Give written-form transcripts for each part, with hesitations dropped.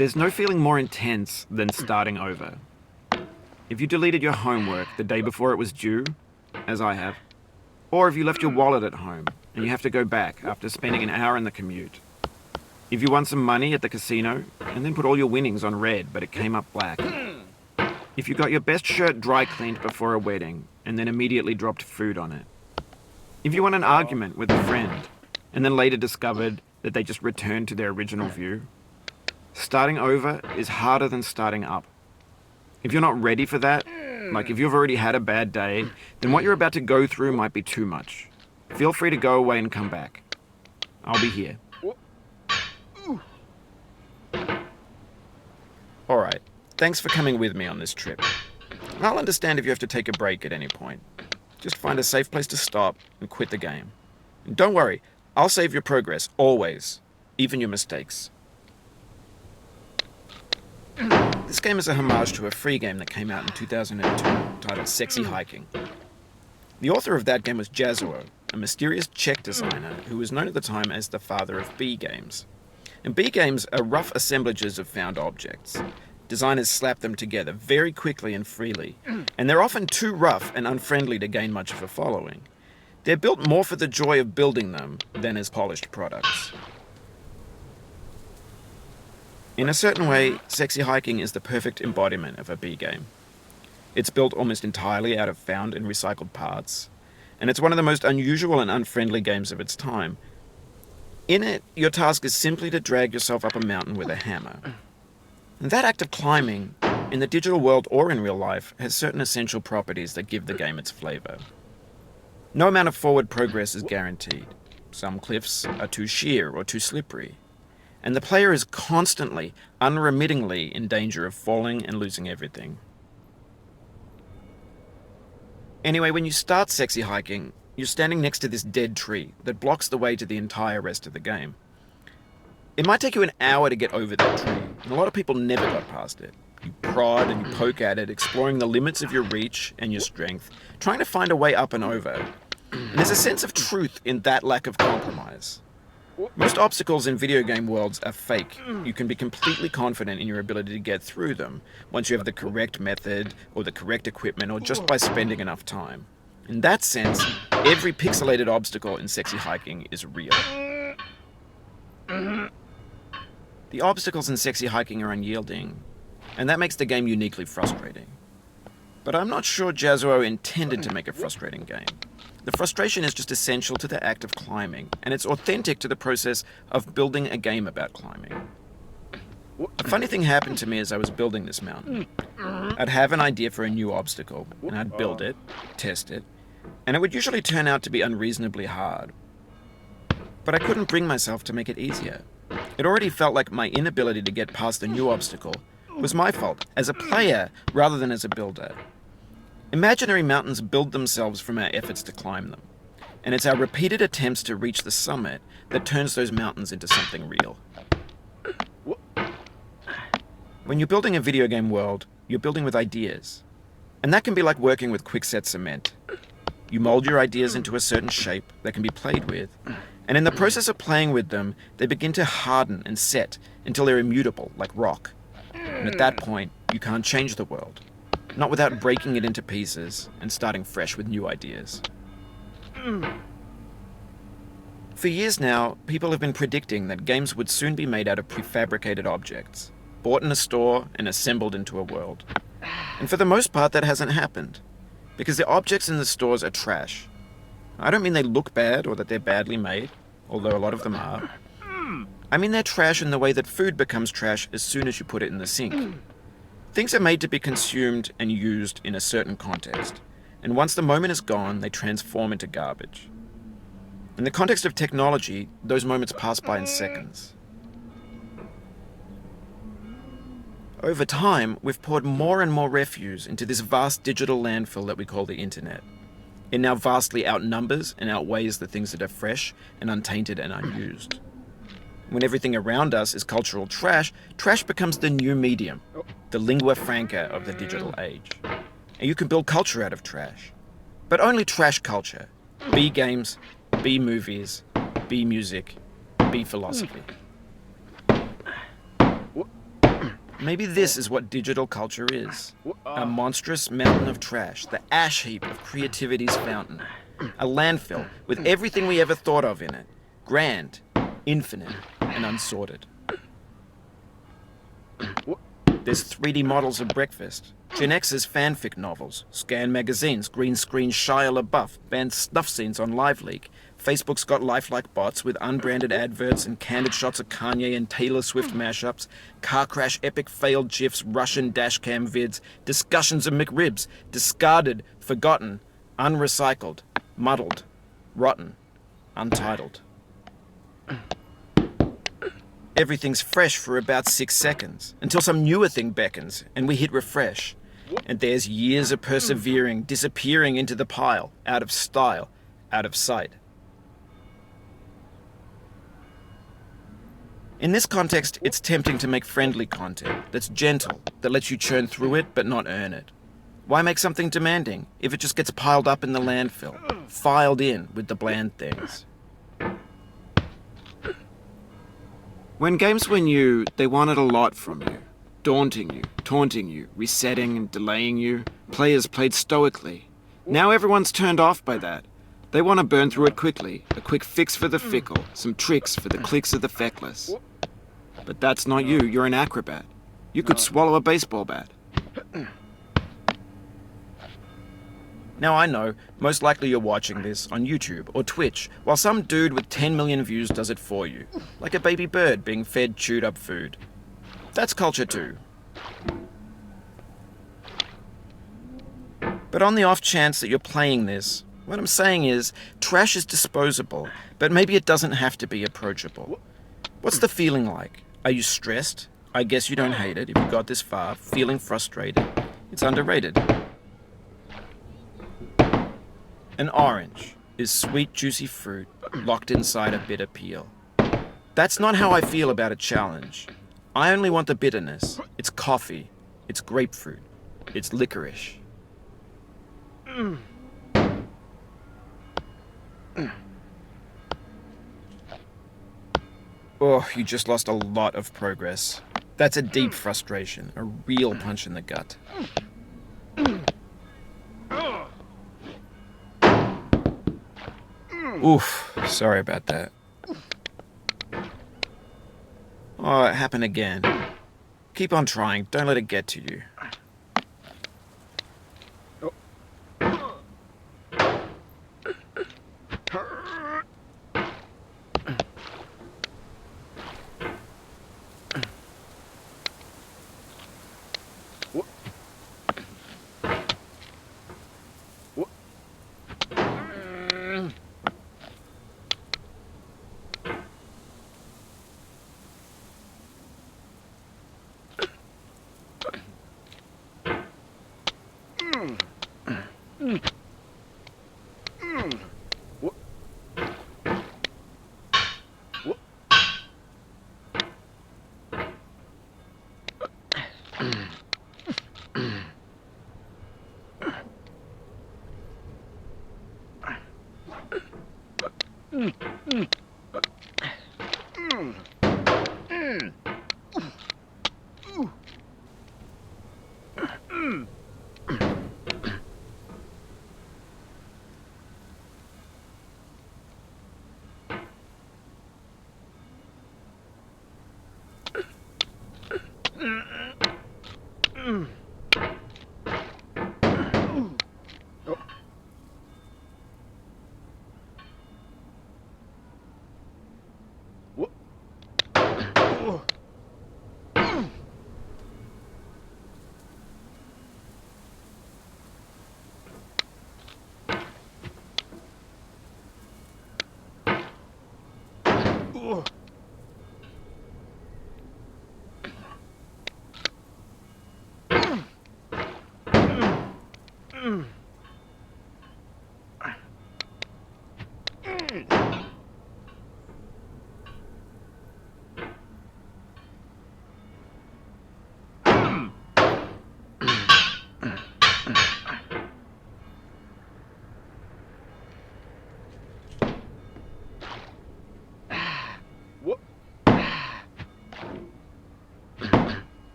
There's no feeling more intense than starting over. If you deleted your homework the day before it was due, as I have, or if you left your wallet at home and you have to go back after spending an hour in the commute. If you won some money at the casino and then put all your winnings on red but it came up black. If you got your best shirt dry cleaned before a wedding and then immediately dropped food on it. If you won an argument with a friend and then later discovered that they just returned to their original view. Starting over is harder than starting up. If you're not ready for that, like if you've already had a bad day, then what you're about to go through might be too much. Feel free to go away and come back. I'll be here. Alright, thanks for coming with me on this trip. I'll understand if you have to take a break at any point. Just find a safe place to stop and quit the game. And don't worry, I'll save your progress, always. Even your mistakes. This game is a homage to a free game that came out in 2002, titled Sexy Hiking. The author of that game was Jazzuo, a mysterious Czech designer who was known at the time as the father of B games. And B games are rough assemblages of found objects. Designers slap them together very quickly and freely, and they're often too rough and unfriendly to gain much of a following. They're built more for the joy of building them than as polished products. In a certain way, Sexy Hiking is the perfect embodiment of a B game. It's built almost entirely out of found and recycled parts, and it's one of the most unusual and unfriendly games of its time. In it, your task is simply to drag yourself up a mountain with a hammer. And that act of climbing, in the digital world or in real life, has certain essential properties that give the game its flavor. No amount of forward progress is guaranteed. Some cliffs are too sheer or too slippery. And the player is constantly, unremittingly in danger of falling and losing everything. Anyway, when you start Sexy Hiking, you're standing next to this dead tree that blocks the way to the entire rest of the game. It might take you an hour to get over that tree, and a lot of people never got past it. You prod and you poke at it, exploring the limits of your reach and your strength, trying to find a way up and over. And there's a sense of truth in that lack of compromise. Most obstacles in video game worlds are fake. You can be completely confident in your ability to get through them once you have the correct method or the correct equipment or just by spending enough time. In that sense, every pixelated obstacle in Sexy Hiking is real. The obstacles in Sexy Hiking are unyielding, and that makes the game uniquely frustrating. But I'm not sure Jazzuo intended to make a frustrating game. The frustration is just essential to the act of climbing, and it's authentic to the process of building a game about climbing. A funny thing happened to me as I was building this mountain. I'd have an idea for a new obstacle, and I'd build it, test it, and it would usually turn out to be unreasonably hard. But I couldn't bring myself to make it easier. It already felt like my inability to get past the new obstacle was my fault, as a player rather than as a builder. Imaginary mountains build themselves from our efforts to climb them, and it's our repeated attempts to reach the summit that turns those mountains into something real. When you're building a video game world, you're building with ideas, and that can be like working with quickset cement. You mold your ideas into a certain shape that can be played with, and in the process of playing with them, they begin to harden and set until they're immutable, like rock. And at that point, you can't change the world. Not without breaking it into pieces and starting fresh with new ideas. For years now, people have been predicting that games would soon be made out of prefabricated objects, bought in a store and assembled into a world. And for the most part, that hasn't happened, because the objects in the stores are trash. I don't mean they look bad or that they're badly made, although a lot of them are. I mean they're trash in the way that food becomes trash as soon as you put it in the sink. Things are made to be consumed and used in a certain context, and once the moment is gone, they transform into garbage. In the context of technology, those moments pass by in seconds. Over time, we've poured more and more refuse into this vast digital landfill that we call the internet. It now vastly outnumbers and outweighs the things that are fresh and untainted and unused. When everything around us is cultural trash, trash becomes the new medium, the lingua franca of the digital age. And you can build culture out of trash. But only trash culture. B games, B movies, B music, B philosophy. Maybe this is what digital culture is. A monstrous mountain of trash, the ash heap of creativity's fountain. A landfill with everything we ever thought of in it. Grand, infinite, and unsorted. There's 3D models of breakfast, Gen X's fanfic novels, Scan magazines, green screen Shia LaBeouf, banned snuff scenes on LiveLeak. Facebook's got lifelike bots with unbranded adverts and candid shots of Kanye and Taylor Swift mashups, car crash epic failed GIFs, Russian dashcam vids, discussions of McRibs, discarded, forgotten, unrecycled, muddled, rotten, untitled. Everything's fresh for about 6 seconds, until some newer thing beckons, and we hit refresh. And there's years of persevering, disappearing into the pile, out of style, out of sight. In this context, it's tempting to make friendly content that's gentle, that lets you churn through it but not earn it. Why make something demanding if it just gets piled up in the landfill, filed in with the bland things? When games were new, they wanted a lot from you. Daunting you, taunting you, resetting and delaying you. Players played stoically. Now everyone's turned off by that. They want to burn through it quickly, a quick fix for the fickle, some tricks for the clicks of the feckless. But that's not you, you're an acrobat. You could swallow a baseball bat. Now I know, most likely you're watching this on YouTube or Twitch, while some dude with 10 million views does it for you, like a baby bird being fed chewed up food. That's culture too. But on the off chance that you're playing this, what I'm saying is, trash is disposable, but maybe it doesn't have to be approachable. What's the feeling like? Are you stressed? I guess you don't hate it if you got this far, feeling frustrated. It's underrated. An orange is sweet, juicy fruit locked inside a bitter peel. That's not how I feel about a challenge. I only want the bitterness. It's coffee. It's grapefruit. It's licorice. Oh, you just lost a lot of progress. That's a deep frustration, a real punch in the gut. Oof, sorry about that. Oh, it happened again. Keep on trying, don't let it get to you.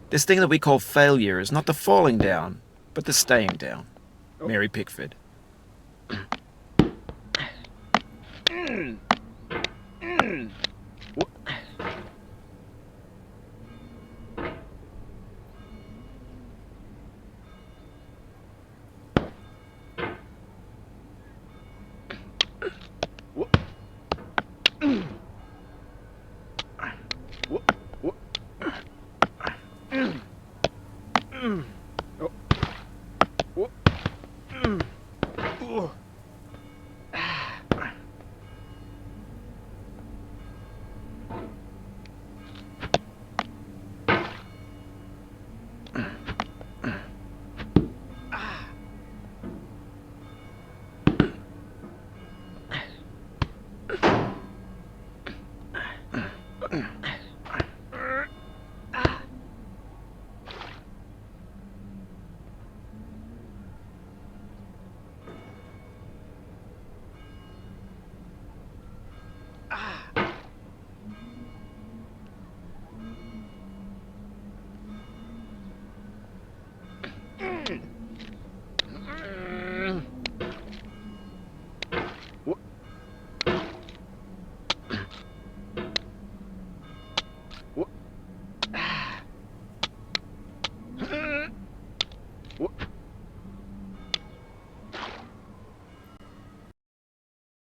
This thing that we call failure is not the falling down, but the staying down. Mary Pickford.